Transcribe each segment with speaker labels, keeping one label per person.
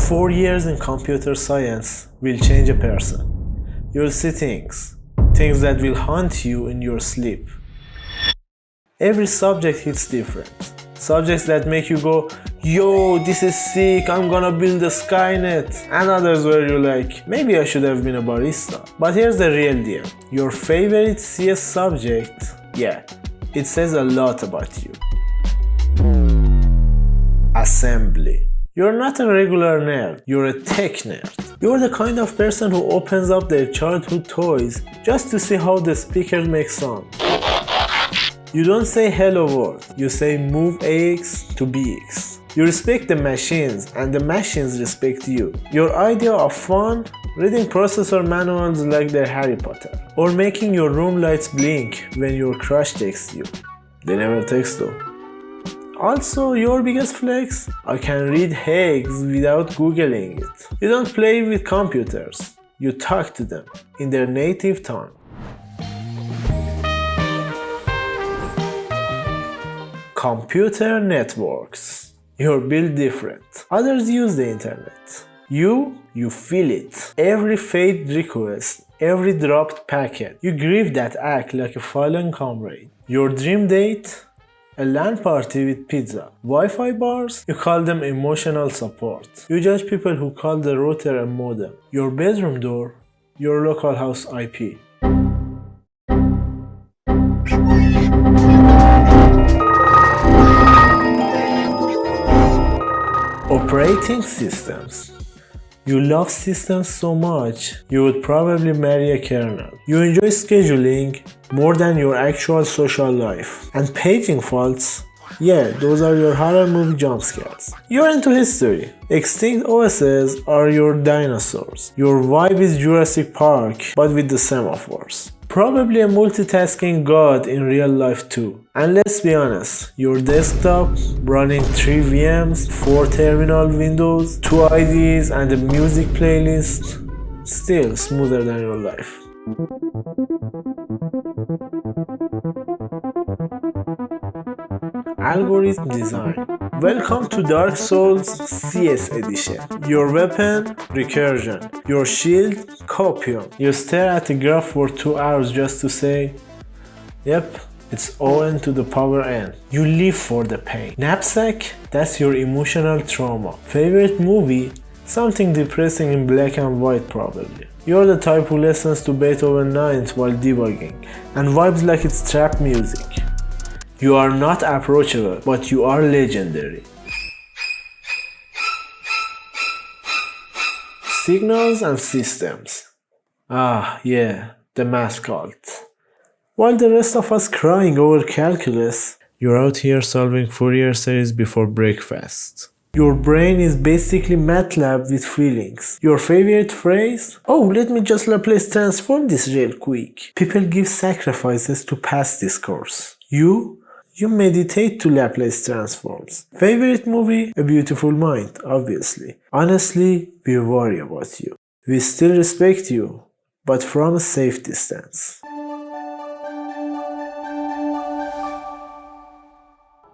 Speaker 1: 4 years in computer science will change a person. You'll see things that will haunt you in your sleep. Every subject hits different. Subjects that make you go, yo, this is sick, I'm gonna build a Skynet. And others where you're like, maybe I should have been a barista. But here's the real deal. Your favorite CS subject, yeah, it says a lot about you. Assembly. You're not a regular nerd, you're a tech nerd. You're the kind of person who opens up their childhood toys just to see how the speakers make sound. You don't say hello world, you say move AX to BX. You respect the machines and the machines respect you. Your idea of fun? Reading processor manuals like they're Harry Potter. Or making your room lights blink when your crush texts you. They never text though. Also, your biggest flex? I can read Higgs without googling it. You don't play with computers, you talk to them in their native tongue. Computer networks. You're built different. Others use the internet. You feel it. Every failed request, every dropped packet. You grieve that act like a fallen comrade. Your dream date? A LAN party with pizza. Wi-Fi bars? You call them emotional support. You judge people who call the router a modem. Your bedroom door? Your local house IP. Operating systems. You love systems so much, you would probably marry a kernel. You enjoy scheduling more than your actual social life. And paging faults, yeah, those are your horror movie jump scares. You're into history. Extinct OSs are your dinosaurs. Your vibe is Jurassic Park, but with the semaphores. Probably a multitasking god in real life too. And let's be honest, your desktop running 3 VMs, 4 terminal windows, 2 IDs and a music playlist, still smoother than your life. Algorithm design. Welcome to Dark Souls CS edition. Your weapon, recursion. Your shield, copium. You stare at the graph for 2 hours just to say, yep, it's ON to the power N. You live for the pain. Knapsack, that's your emotional trauma. Favorite movie, something depressing in black and white probably. You're the type who listens to Beethoven 9th while debugging and vibes like it's trap music. You are not approachable, but you are legendary. Signals and systems. Ah, yeah, the math cult. While the rest of us crying over calculus, you're out here solving Fourier series before breakfast. Your brain is basically MATLAB with feelings. Your favorite phrase? Oh, let me just Laplace transform this real quick. People give sacrifices to pass this course. You meditate to Laplace transforms. Favorite movie? A Beautiful Mind, obviously. Honestly, we worry about you. We still respect you, but from a safe distance.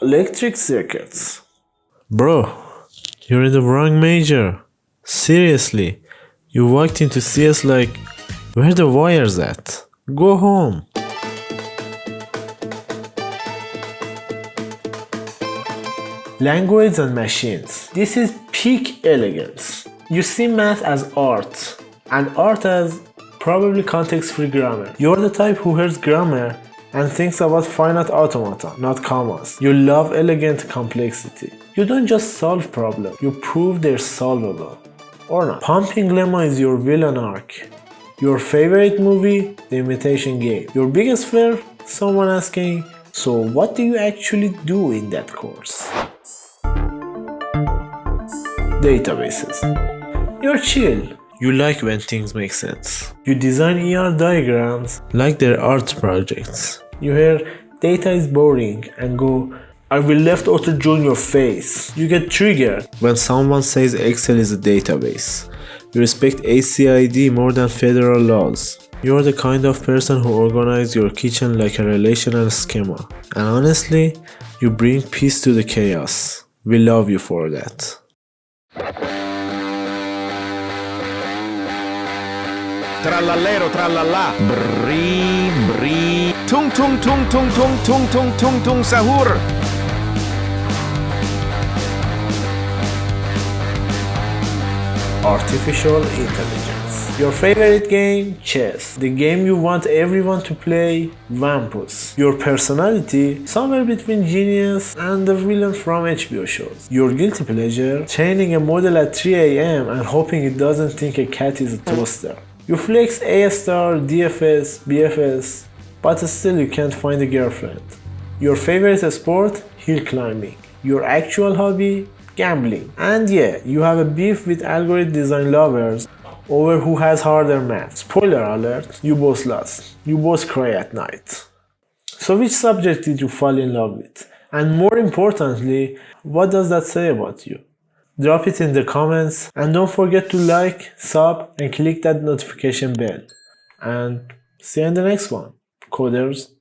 Speaker 1: Electric circuits. Bro, you're in the wrong major. Seriously, you walked into CS like, where are the wires at? Go home. Language and machines. This is peak elegance. You see math as art, and art as probably context-free grammar. You're the type who hears grammar and thinks about finite automata, not commas. You love elegant complexity. You don't just solve problems, you prove they're solvable. Or not. Pumping lemma is your villain arc. Your favorite movie? The Imitation Game. Your biggest fear? Someone asking, so what do you actually do in that course? Databases. You're chill. You like when things make sense. You design ER diagrams like they're art projects. You hear data is boring and go, I will left auto join your face. You get triggered when someone says Excel is a database. You respect ACID more than federal laws. You're the kind of person who organizes your kitchen like a relational schema. And honestly, you bring peace to the chaos. We love you for that.
Speaker 2: Trallallero trallalla. Bri bri. Tung tung tung tung tung tung tung tung tung sahur.
Speaker 1: Artificial intelligence. Your favorite game? Chess. The game you want everyone to play? Vampus. Your personality? Somewhere between genius and the villain from HBO shows. Your guilty pleasure? Chaining a model at 3 a.m. and hoping it doesn't think a cat is a toaster. You flex A star, DFS, BFS, but still you can't find a girlfriend. Your favorite sport? Hill climbing. Your actual hobby? Gambling. And yeah, you have a beef with algorithm design lovers over who has harder math. Spoiler alert, you both lost. You both cry at night. So which subject did you fall in love with? And more importantly, what does that say about you? Drop it in the comments and don't forget to like, sub and click that notification bell. And see you in the next one, coders.